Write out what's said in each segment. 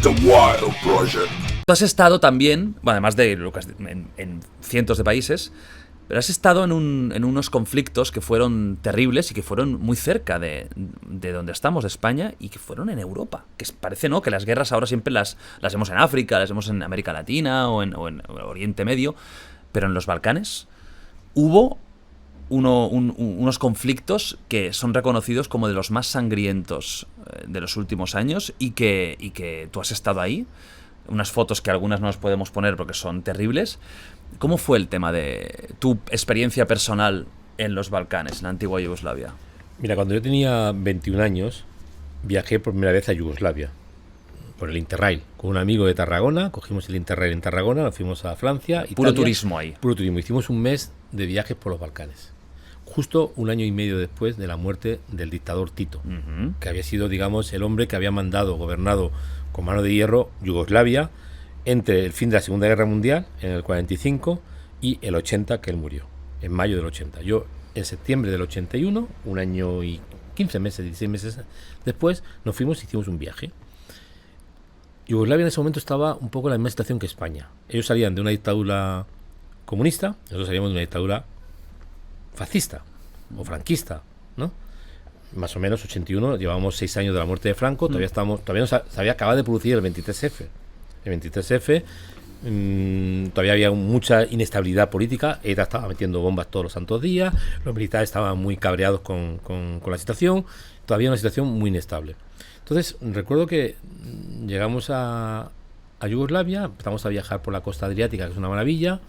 The Wild Project. Tú has estado también, bueno, además de Lucas, en cientos de países, pero has estado en unos conflictos que fueron terribles y que fueron muy cerca de donde estamos, de España, y que fueron en Europa. Que parece, ¿no?, que las guerras ahora siempre las vemos en África, las vemos en América Latina o en Oriente Medio, pero en los Balcanes hubo unos conflictos que son reconocidos como de los más sangrientos de los últimos años y que tú has estado ahí. Unas fotos que algunas no las podemos poner porque son terribles. ¿Cómo fue el tema de tu experiencia personal en los Balcanes, en la antigua Yugoslavia? Mira, cuando yo tenía 21 años, viajé por primera vez a Yugoslavia, por el Interrail, con un amigo de Tarragona. Cogimos el Interrail en Tarragona, nos fuimos a Francia, Italia. Puro turismo ahí. Puro turismo. Hicimos un mes de viajes por los Balcanes. Justo un año y medio después de la muerte del dictador Tito, que había sido, digamos, el hombre que había gobernado con mano de hierro Yugoslavia entre el fin de la Segunda Guerra Mundial, en el 45, y el 80, que él murió, en mayo del 80. Yo, en septiembre del 81, un año y 15 meses, 16 meses después, nos fuimos y hicimos un viaje. Yugoslavia en ese momento estaba un poco en la misma situación que España. Ellos salían de una dictadura comunista, nosotros salíamos de una dictadura fascista o franquista, ¿no? Más o menos 81, llevábamos 6 años de la muerte de Franco, todavía no se había acabado de producir el 23F. El 23F, todavía había mucha inestabilidad política. ETA estaba metiendo bombas todos los santos días, los militares estaban muy cabreados con la situación, todavía una situación muy inestable. Entonces, recuerdo que llegamos a Yugoslavia, empezamos a viajar por la costa adriática, que es una maravilla,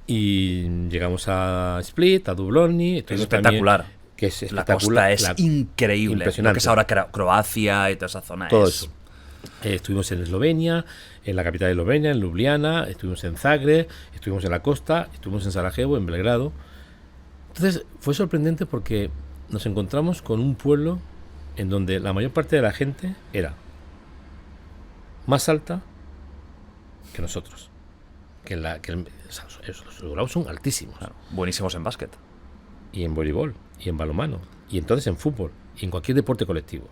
y llegamos a Split, a Dubrovnik. Es espectacular. También, que es espectacular. La costa es increíble. Impresionante. Lo que es ahora Croacia y toda esa zona. Todo eso. Estuvimos en Eslovenia, en la capital de Eslovenia, en Ljubljana, estuvimos en Zagreb, estuvimos en la costa, estuvimos en Sarajevo, en Belgrado. Entonces fue sorprendente porque nos encontramos con un pueblo en donde la mayor parte de la gente era más alta que nosotros. Los yugoslavos son altísimos. Claro, buenísimos en básquet. Y en voleibol, y en balonmano, y entonces en fútbol, y en cualquier deporte colectivo.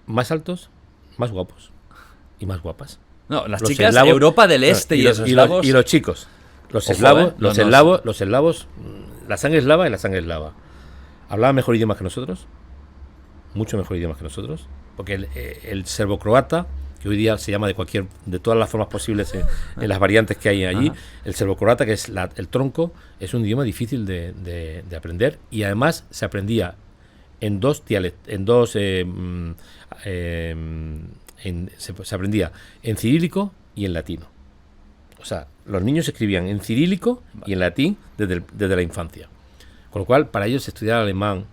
Más altos, más guapos y más guapas. No, las chicas de Europa del Este y los eslavos. Y los chicos, los eslavos, la sangre eslava y la sangre eslava. Hablaban mejor idiomas que nosotros, mucho mejor idiomas que nosotros, porque el serbo-croata, que hoy día se llama de todas las formas posibles en las variantes que hay allí, el serbo-croata, que es el tronco, es un idioma difícil de aprender, y además se aprendía en dos dialectos, se aprendía en cirílico y en latino. O sea, los niños escribían en cirílico y en latín desde la infancia. Con lo cual, para ellos estudiar alemán,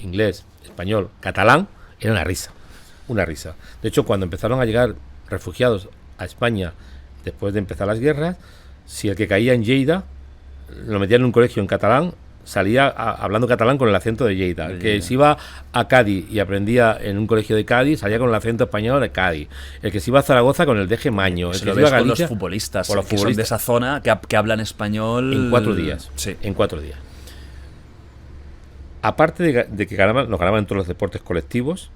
inglés, español, catalán, era una risa. Una risa. De hecho, cuando empezaron a llegar refugiados a España después de empezar las guerras, si el que caía en Lleida lo metían en un colegio en catalán, salía hablando catalán con el acento de Lleida. El que se iba a Cádiz y aprendía en un colegio de Cádiz, salía con el acento español de Cádiz. El que se iba a Zaragoza con el de Maño. Se lo ves con los futbolistas, que son de esa zona, que hablan español. En 4 días. Sí. En 4 días. Aparte de que nos ganaban en todos los deportes colectivos,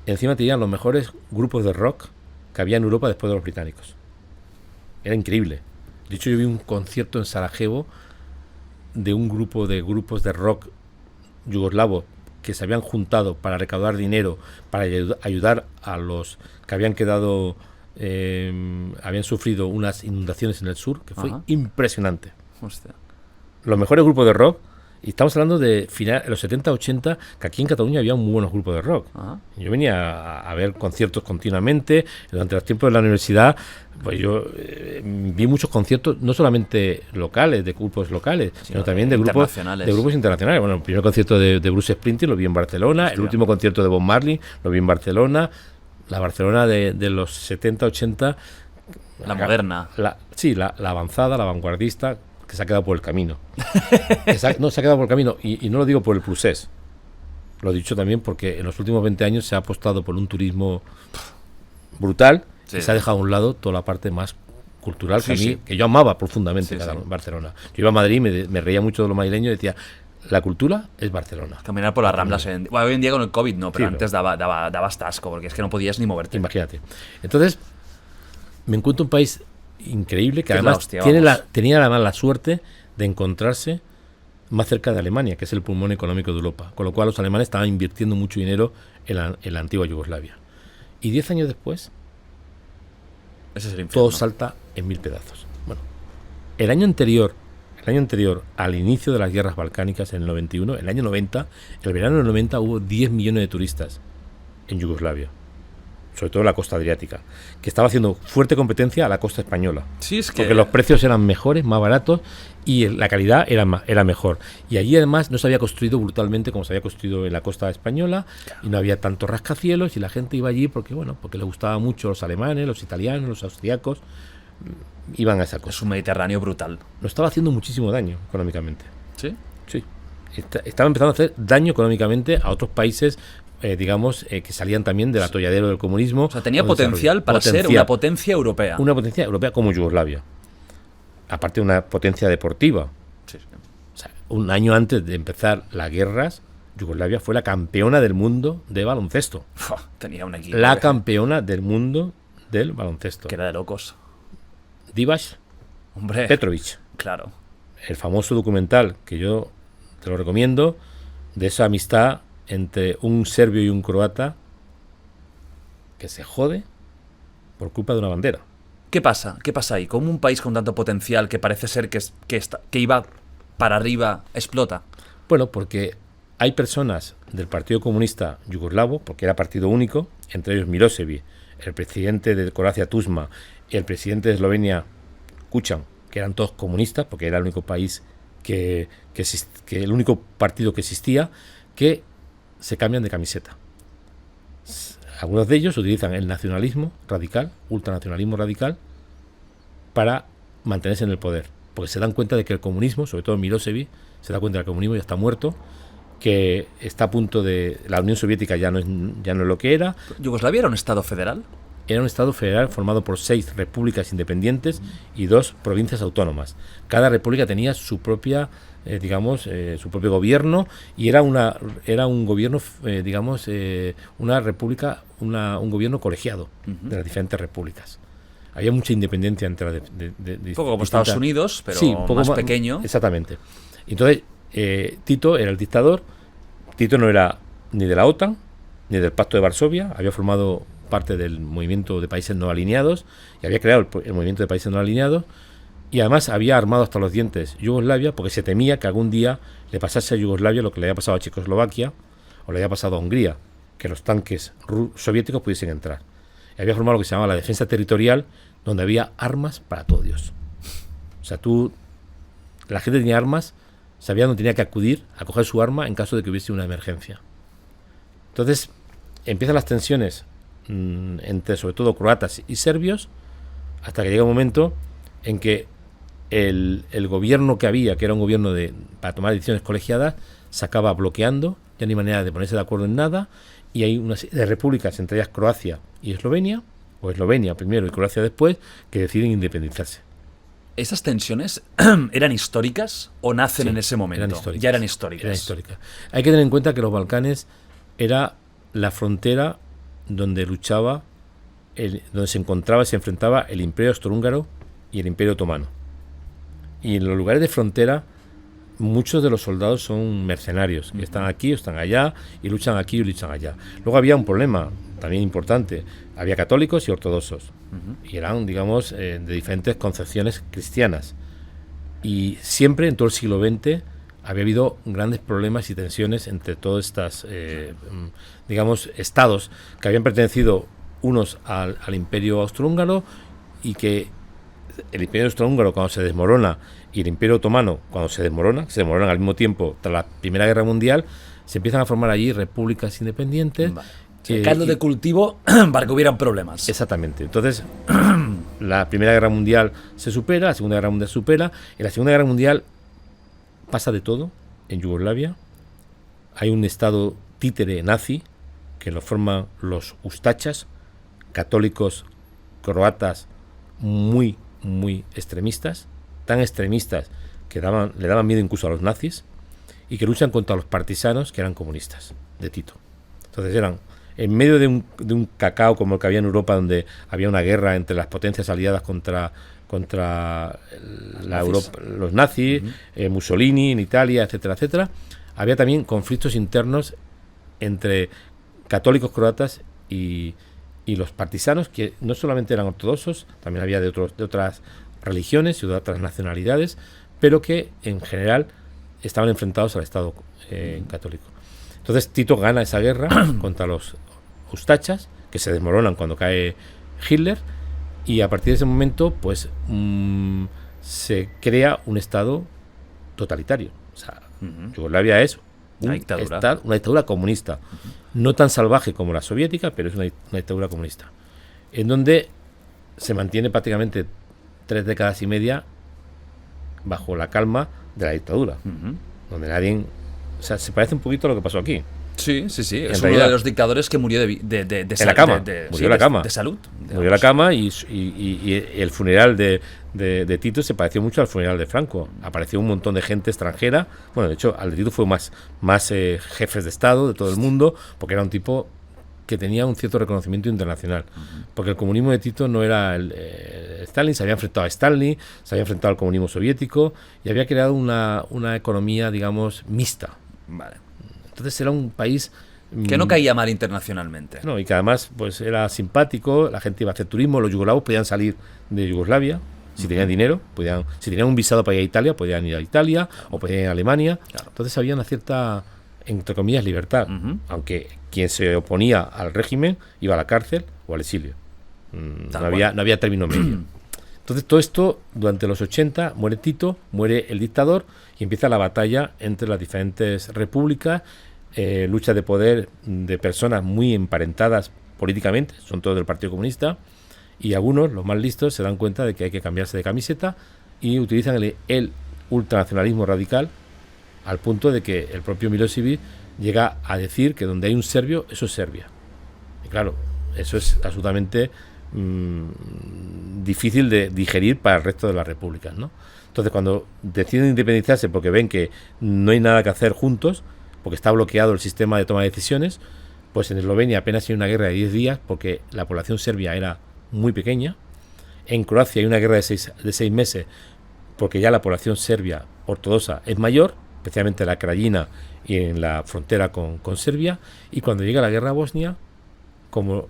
encima tenían los mejores grupos de rock que había en Europa después de los británicos. Era increíble. De hecho, yo vi un concierto en Sarajevo de un grupos de rock yugoslavo que se habían juntado para recaudar dinero para ayudar a los que habían quedado habían sufrido unas inundaciones en el sur, que fue impresionante. Hostia. Los mejores grupos de rock, y estamos hablando de los 70-80, que aquí en Cataluña había muy buenos grupos de rock. Yo venía a ver conciertos continuamente durante los tiempos de la universidad. Pues yo vi muchos conciertos, no solamente locales, de grupos locales, sino también de grupos internacionales. Bueno, el primer concierto de Bruce Springsteen lo vi en Barcelona. Hostia. El último concierto de Bob Marley lo vi en Barcelona. La Barcelona de los 70-80, la moderna. La avanzada, la vanguardista, que se ha quedado por el camino. Se ha quedado por el camino, y no lo digo por el procés. Lo he dicho también porque en los últimos 20 años se ha apostado por un turismo brutal. Sí. Y se ha dejado a un lado toda la parte más cultural que yo amaba profundamente Barcelona. Yo iba a Madrid, me reía mucho de los madrileños y decía, la cultura es Barcelona. Caminar por las Ramblas. Bueno, hoy en día con el COVID no, pero Sí, antes daba hasta asco, porque es que no podías ni moverte. Imagínate. Entonces, me encuentro un país increíble que Que es la además hostia, vamos. tenía además la suerte de encontrarse más cerca de Alemania, que es el pulmón económico de Europa. Con lo cual los alemanes estaban invirtiendo mucho dinero en la antigua Yugoslavia. Y 10 años después, Ese es el infierno. todo salta en 1000 pedazos. Bueno, el año anterior al inicio de las guerras balcánicas, en el 91, el año 90, el verano del 90, hubo 10 millones de turistas en Yugoslavia, sobre todo en la costa adriática, que estaba haciendo fuerte competencia a la costa española. Sí, es que... Porque los precios eran mejores, más baratos, y la calidad era mejor. Y allí además no se había construido brutalmente como se había construido en la costa española, y no había tantos rascacielos, y la gente iba allí porque les gustaba mucho los alemanes, los italianos, los austriacos, iban a esa Es cosa. un Mediterráneo brutal. Nos estaba haciendo muchísimo daño económicamente. ¿Sí? Sí. Estaba empezando a hacer daño económicamente a otros países, que salían también del atolladero del comunismo. O sea, tenía potencial para ser una potencia europea. Una potencia europea como Yugoslavia. Aparte de una potencia deportiva. Sí, sí. O sea, un año antes de empezar las guerras, Yugoslavia fue la campeona del mundo de baloncesto. Tenía un equipo. La campeona del mundo del baloncesto. Que era de locos. Divac Hombre. Petrovic. Claro. El famoso documental que yo te lo recomiendo, de esa amistad entre un serbio y un croata que se jode por culpa de una bandera. ¿Qué pasa? ¿Qué pasa ahí? ¿Cómo un país con tanto potencial que parece ser que iba para arriba explota? Bueno, porque hay personas del Partido Comunista Yugoslavo, porque era partido único, entre ellos Milosevic, el presidente de Croacia Tuđman y el presidente de Eslovenia Kučan, que eran todos comunistas, porque era el único país que el único partido que existía, que se cambian de camiseta. Algunos de ellos utilizan el nacionalismo radical, ultranacionalismo radical, para mantenerse en el poder, porque se dan cuenta de que el comunismo, sobre todo Milosevic, se da cuenta de que el comunismo ya está muerto, que está a punto de... La Unión Soviética ya no es lo que era. ¿Yugoslavia era un estado federal? Era un estado federal formado por 6 repúblicas independientes y 2 provincias autónomas. Cada república tenía su propia, su propio gobierno, y era un gobierno, una república, un gobierno colegiado de las diferentes repúblicas. Había mucha independencia entre las un poco como Estados Unidos, pero sí, un poco más pequeño. Exactamente. Entonces, Tito era el dictador. Tito no era ni de la OTAN, ni del Pacto de Varsovia. Había formado parte del movimiento de países no alineados y había creado el movimiento de países no alineados, y además había armado hasta los dientes Yugoslavia porque se temía que algún día le pasase a Yugoslavia lo que le había pasado a Checoslovaquia o le había pasado a Hungría, que los tanques soviéticos pudiesen entrar. Y había formado lo que se llamaba la defensa territorial, donde había armas para todo Dios. O sea, la gente tenía armas, sabía dónde tenía que acudir a coger su arma en caso de que hubiese una emergencia. Entonces empiezan las tensiones entre sobre todo croatas y serbios, hasta que llega un momento en que el gobierno que había, que era un gobierno para tomar decisiones colegiadas, se acaba bloqueando, ya no hay manera de ponerse de acuerdo en nada, y hay una serie de repúblicas, entre ellas Croacia y Eslovenia, o Eslovenia primero y Croacia después, que deciden independizarse. ¿Esas tensiones eran históricas o nacen en ese momento? Ya eran históricas. Eran históricas. Hay que tener en cuenta que los Balcanes era la frontera donde donde se encontraba y se enfrentaba el Imperio Austrohúngaro y el Imperio Otomano. Y en los lugares de frontera, muchos de los soldados son mercenarios, que están aquí o están allá, y luchan aquí y luchan allá. Luego había un problema también importante: había católicos y ortodoxos, y eran, de diferentes concepciones cristianas. Y siempre, en todo el siglo XX, había habido grandes problemas y tensiones entre todos estos, estados que habían pertenecido unos al Imperio Austrohúngaro, y que el Imperio Austrohúngaro, cuando se desmorona, y el Imperio Otomano, cuando se desmoronan al mismo tiempo tras la Primera Guerra Mundial, se empiezan a formar allí repúblicas independientes. Caldo de cultivo para que hubieran problemas. Exactamente. Entonces, la Primera Guerra Mundial se supera, la Segunda Guerra Mundial se supera. En la Segunda Guerra Mundial pasa de todo en Yugoslavia. Hay un estado títere nazi que lo forman los ustachas, católicos croatas muy, muy extremistas, tan extremistas que le daban miedo incluso a los nazis, y que luchan contra los partisanos que eran comunistas de Tito. Entonces eran en medio de un cacao como el que había en Europa, donde había una guerra entre las potencias aliadas contra los nazis, Mussolini en Italia, etcétera, etcétera. Había también conflictos internos entre católicos croatas y los partisanos, que no solamente eran ortodoxos, también había de otras religiones y de otras nacionalidades, pero que en general estaban enfrentados al Estado católico. Entonces Tito gana esa guerra contra los ustachas, que se desmoronan cuando cae Hitler, y a partir de ese momento pues se crea un Estado totalitario. O sea, Yugoslavia es una dictadura comunista, no tan salvaje como la soviética, pero es una dictadura comunista, en donde se mantiene prácticamente 3 décadas y media bajo la calma de la dictadura, donde nadie... O sea, se parece un poquito a lo que pasó aquí. Sí. Es uno de los dictadores que murió de la cama. Murió en la cama. De salud. Murió en la cama y el funeral de Tito se pareció mucho al funeral de Franco. Apareció un montón de gente extranjera. Bueno, de hecho, al de Tito fue más jefes de Estado de todo el mundo, porque era un tipo que tenía un cierto reconocimiento internacional. Porque el comunismo de Tito no era Stalin, se había enfrentado a Stalin, se había enfrentado al comunismo soviético y había creado una economía, digamos, mixta. Vale. Entonces era un país que no caía mal internacionalmente. No, y que además pues era simpático, la gente iba a hacer turismo, los yugoslavos podían salir de Yugoslavia, si tenían dinero, si tenían un visado para ir a Italia, podían ir a Italia, o podían ir a Alemania. Claro. Entonces había una cierta, entre comillas, libertad, aunque quien se oponía al régimen iba a la cárcel o al exilio. No había término medio. Entonces todo esto, durante los 80, muere Tito, muere el dictador y empieza la batalla entre las diferentes repúblicas, lucha de poder de personas muy emparentadas políticamente, son todos del Partido Comunista, y algunos, los más listos, se dan cuenta de que hay que cambiarse de camiseta y utilizan el ultranacionalismo radical al punto de que el propio Milosevic llega a decir que donde hay un serbio, eso es Serbia. Y claro, eso es absolutamente difícil de digerir para el resto de las repúblicas, ¿no? Entonces, cuando deciden independizarse porque ven que no hay nada que hacer juntos, porque está bloqueado el sistema de toma de decisiones, pues en Eslovenia apenas hay una guerra de 10 días porque la población serbia era muy pequeña. En Croacia hay una guerra de 6 meses porque ya la población serbia ortodoxa es mayor, especialmente en la Krajina y en la frontera con Serbia. Y cuando llega la guerra a Bosnia, como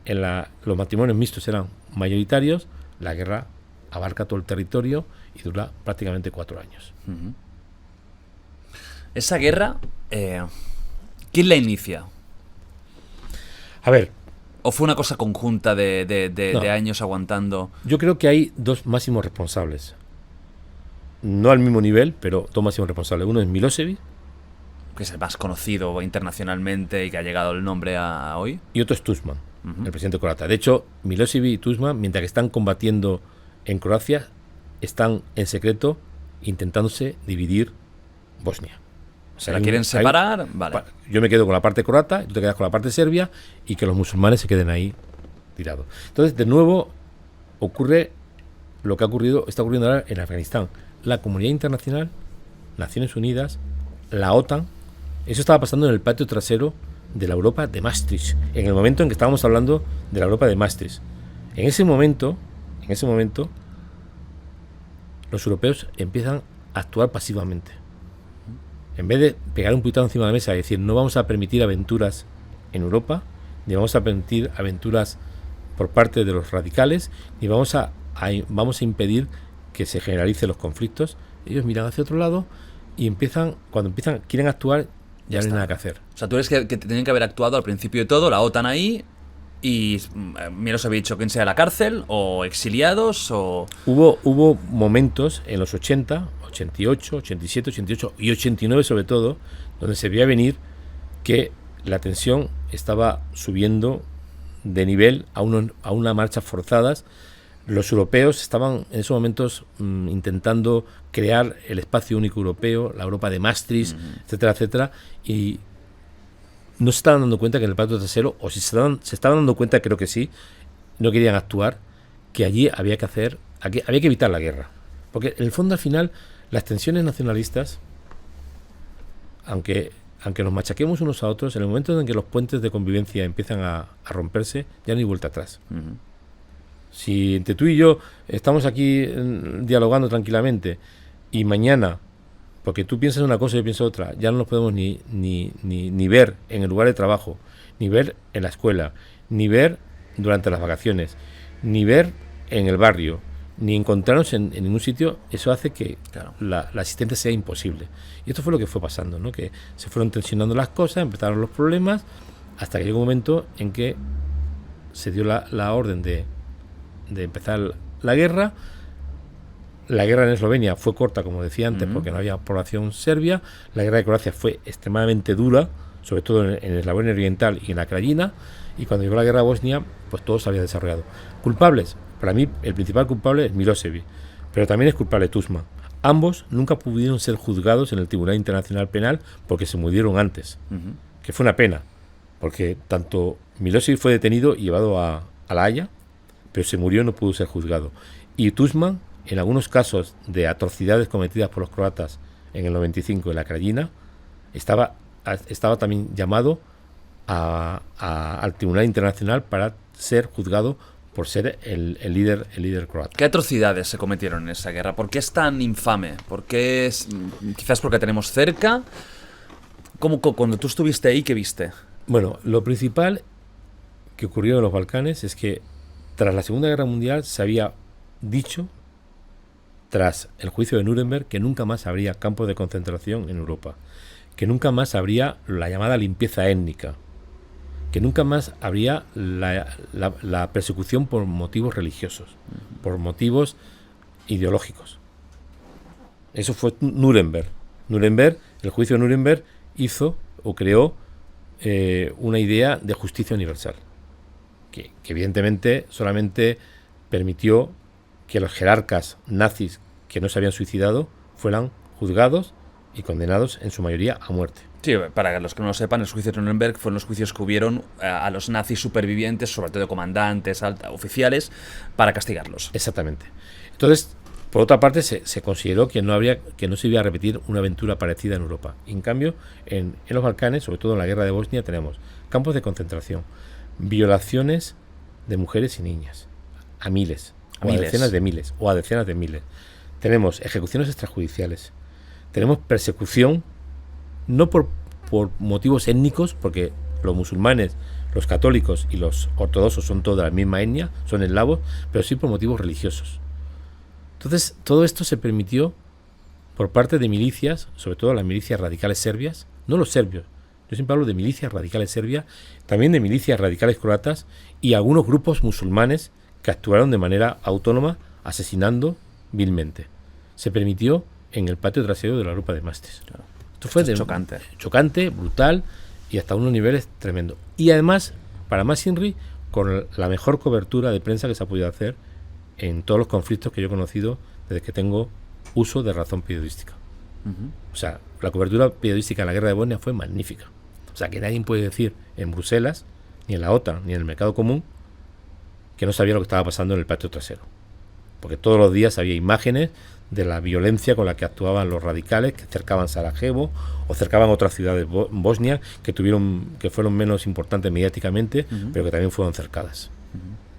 los matrimonios mixtos eran mayoritarios, la guerra abarca todo el territorio y dura prácticamente 4 años. Esa guerra, ¿quién la inicia? A ver. ¿O fue una cosa conjunta de años aguantando? Yo creo que hay 2 máximos responsables. No al mismo nivel, pero 2 máximos responsables. Uno es Milosevic, que es el más conocido internacionalmente y que ha llegado el nombre a hoy. Y otro es Tuđman, el presidente croata. De hecho, Milosevic y Tuđman, mientras que están combatiendo en Croacia, están en secreto intentándose dividir Bosnia. O sea, ¿la quieren separar? Vale. Yo me quedo con la parte croata, tú te quedas con la parte serbia y que los musulmanes se queden ahí tirados. Entonces, de nuevo, ocurre lo que está ocurriendo ahora en Afganistán. La comunidad internacional, Naciones Unidas, la OTAN, eso estaba pasando en el patio trasero de la Europa de Maastricht, en el momento en que estábamos hablando de la Europa de Maastricht. En ese momento, los europeos empiezan a actuar pasivamente. En vez de pegar un puñetazo encima de la mesa y decir no vamos a permitir aventuras en Europa, ni vamos a permitir aventuras por parte de los radicales, ni vamos a impedir que se generalicen los conflictos, ellos miran hacia otro lado y cuando quieren actuar, ya no hay nada que hacer. O sea, tú eres que tenían que haber actuado al principio de todo, la OTAN ahí, y Miros había dicho que sea a la cárcel, o exiliados, o... Hubo momentos en los 80, 88, 87, 88 y 89 sobre todo, donde se veía venir que la tensión estaba subiendo de nivel a una marchas forzadas. Los europeos estaban en esos momentos intentando crear el espacio único europeo, la Europa de Maastricht, etcétera, etcétera, y no se estaban dando cuenta que en el patio trasero, o si se estaban dando cuenta, creo que sí, no querían actuar, que allí había que evitar la guerra. Porque en el fondo, al final, las tensiones nacionalistas aunque nos machaquemos unos a otros, en el momento en que los puentes de convivencia empiezan a romperse, ya no hay vuelta atrás. Si entre tú y yo estamos aquí dialogando tranquilamente y mañana, porque tú piensas una cosa y yo pienso otra, ya no nos podemos ni ver en el lugar de trabajo, ni ver en la escuela, ni ver durante las vacaciones, ni ver en el barrio, ni encontrarnos en ningún sitio, eso hace que la asistencia sea imposible. Y esto fue lo que fue pasando, ¿no? Que se fueron tensionando las cosas, empezaron los problemas, hasta que llegó un momento en que se dio la orden de empezar la guerra. La guerra en Eslovenia fue corta, como decía antes, porque no había población serbia. La guerra de Croacia fue extremadamente dura, sobre todo en Eslavonia Oriental y en la Krajina. Y cuando llegó la guerra de Bosnia, pues todo se había desarrollado. Culpables, para mí el principal culpable es Milosevic, pero también es culpable Tuđman. Ambos nunca pudieron ser juzgados en el Tribunal Internacional Penal porque se murieron antes, que fue una pena, porque tanto Milosevic fue detenido y llevado a La Haya, pero se murió y no pudo ser juzgado. Y Tuđman, en algunos casos de atrocidades cometidas por los croatas en el 95 en la Krajina, estaba también llamado al Tribunal Internacional para ser juzgado por ser el líder croata. ¿Qué atrocidades se cometieron en esa guerra? ¿Por qué es tan infame? ¿Por qué es, quizás porque tenemos cerca? ¿Cómo, cuando tú estuviste ahí, qué viste? Bueno, lo principal que ocurrió en los Balcanes es que tras la Segunda Guerra Mundial se había dicho, tras el juicio de Nuremberg, que nunca más habría campos de concentración en Europa, que nunca más habría la llamada limpieza étnica, que nunca más habría la persecución por motivos religiosos, por motivos ideológicos. Eso fue Nuremberg. El juicio de Nuremberg hizo o creó una idea de justicia universal, que evidentemente solamente permitió que los jerarcas nazis que no se habían suicidado fueran juzgados y condenados en su mayoría a muerte. Sí, para los que no lo sepan, los juicios de Nuremberg fueron los juicios que hubieron a los nazis supervivientes, sobre todo comandantes, oficiales, para castigarlos. Exactamente. Entonces, por otra parte, se consideró que no se iba a repetir una aventura parecida en Europa. Y en cambio, en los Balcanes, sobre todo en la guerra de Bosnia, tenemos campos de concentración, violaciones de mujeres y niñas, a miles, o a decenas de miles, o a decenas de miles. Tenemos ejecuciones extrajudiciales, tenemos persecución, no por motivos étnicos, porque los musulmanes, los católicos y los ortodoxos son todos de la misma etnia, son eslavos, pero sí por motivos religiosos. Entonces, todo esto se permitió por parte de milicias, sobre todo las milicias radicales serbias, no los serbios, yo siempre hablo de milicias radicales serbias, también de milicias radicales croatas y algunos grupos musulmanes que actuaron de manera autónoma, asesinando vilmente. Se permitió en el patio trasero de la Europa de Mástis. Claro. Esto fue chocante, brutal y hasta unos niveles tremendos. Y además, para más Inri, con la mejor cobertura de prensa que se ha podido hacer en todos los conflictos que yo he conocido desde que tengo uso de razón periodística. O sea, la cobertura periodística en la guerra de Bosnia fue magnífica. O sea, que nadie puede decir en Bruselas, ni en la OTAN, ni en el mercado común, que no sabía lo que estaba pasando en el patio trasero. Porque todos los días había imágenes de la violencia con la que actuaban los radicales que cercaban Sarajevo o cercaban otras ciudades Bosnia que fueron menos importantes mediáticamente, pero que también fueron cercadas.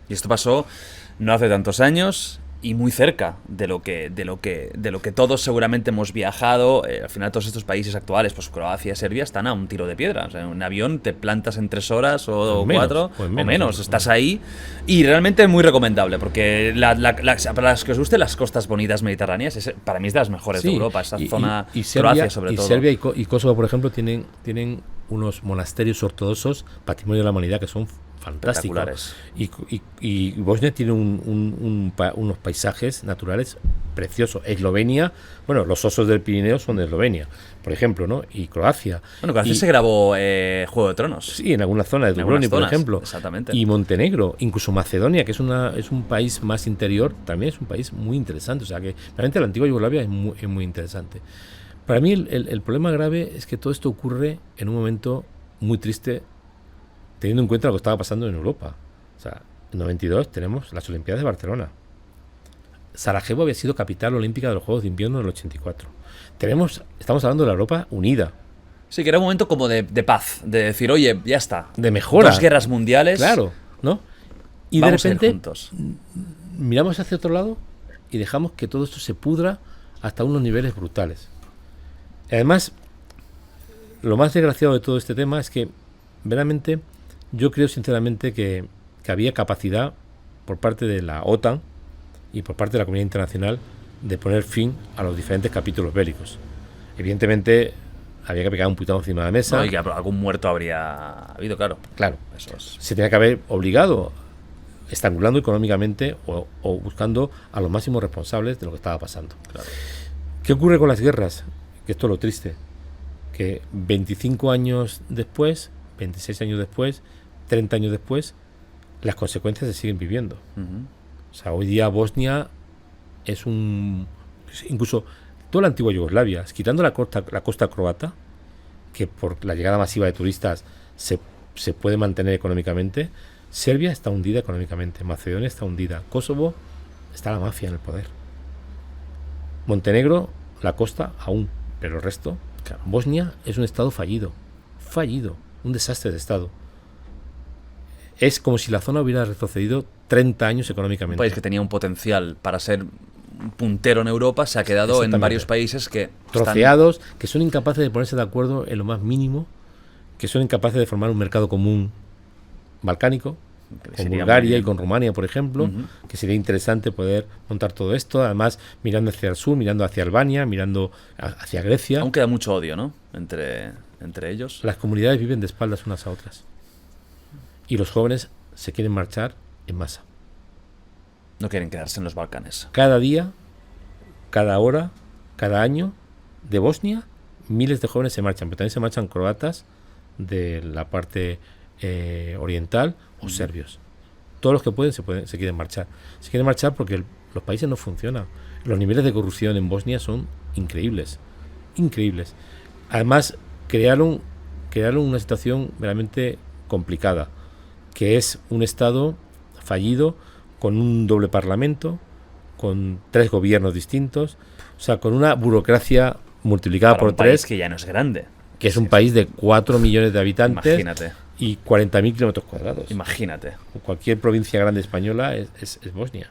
Y esto pasó no hace tantos años y muy cerca de lo que todos seguramente hemos viajado. Al final todos estos países actuales, pues Croacia, Serbia, están a un tiro de piedra. O sea, en un avión te plantas en 3 horas o 4 o menos. Estás ahí y realmente es muy recomendable porque para los que os gusten las costas bonitas mediterráneas, para mí es de las mejores de Europa, esa zona Croacia sobre todo. Y Serbia y Kosovo, por ejemplo, tienen unos monasterios ortodoxos, patrimonio de la humanidad, que son fantásticos. Y Bosnia tiene unos paisajes naturales preciosos. Eslovenia, bueno, los osos del Pirineo son de Eslovenia, por ejemplo, ¿no? Y Croacia. Bueno, Croacia se grabó Juego de Tronos. Sí, en alguna zona de Dubrovnik, por ejemplo. Exactamente. Y Montenegro, incluso Macedonia, que es un país más interior, también es un país muy interesante. O sea que realmente la antigua Yugoslavia es muy interesante. Para mí el problema grave es que todo esto ocurre en un momento muy triste, teniendo en cuenta lo que estaba pasando en Europa. O sea, en 92 tenemos las Olimpiadas de Barcelona. Sarajevo había sido capital olímpica de los Juegos de Invierno del 84. Estamos hablando de la Europa unida. Sí, que era un momento como de paz, de decir, oye, ya está. De mejora. 2 guerras mundiales. Claro, ¿no? Y vamos de repente a ir juntos. miramos hacia otro lado y dejamos que todo esto se pudra hasta unos niveles brutales. Y además, lo más desgraciado de todo este tema es que, verdaderamente, yo creo sinceramente que había capacidad por parte de la OTAN y por parte de la comunidad internacional de poner fin a los diferentes capítulos bélicos. Evidentemente, había que pegar un puñetazo encima de la mesa. No, y que algún muerto habría habido, claro. Claro. Eso es. Se tenía que haber obligado, estrangulando económicamente o buscando a los máximos responsables de lo que estaba pasando. Claro. ¿Qué ocurre con las guerras? Que esto es lo triste. Que 25 años después, 26 años después, 30 años después, las consecuencias se siguen viviendo. Uh-huh. O sea, hoy día Bosnia es incluso toda la antigua Yugoslavia, quitando la costa croata, que por la llegada masiva de turistas se puede mantener económicamente. Serbia está hundida económicamente, Macedonia está hundida, Kosovo está la mafia en el poder, Montenegro, la costa aún, pero el resto, claro. Bosnia es un estado fallido, un desastre de estado. Es como si la zona hubiera retrocedido 30 años económicamente. Un país que tenía un potencial para ser puntero en Europa se ha quedado en varios países que troceados, que son incapaces de ponerse de acuerdo en lo más mínimo, que son incapaces de formar un mercado común balcánico, con Bulgaria y con Rumania, por ejemplo, que sería interesante poder montar todo esto, además mirando hacia el sur, mirando hacia Albania, mirando hacia Grecia. Aún queda mucho odio, ¿no? Entre ellos. Las comunidades viven de espaldas unas a otras. Y los jóvenes se quieren marchar en masa. No quieren quedarse en los Balcanes. Cada día, cada hora, cada año, de Bosnia, miles de jóvenes se marchan, pero también se marchan croatas de la parte oriental o serbios. Todos los que pueden se quieren marchar. Se quieren marchar porque los países no funcionan. Los niveles de corrupción en Bosnia son increíbles. Increíbles. Además, crearon una situación realmente complicada, que es un Estado fallido, con un doble parlamento, con 3 gobiernos distintos, o sea, con una burocracia multiplicada por 3. País que ya no es grande. Que es un país de 4 millones de habitantes. Imagínate. Y 40.000 kilómetros cuadrados. Imagínate. Cualquier provincia grande española es Bosnia.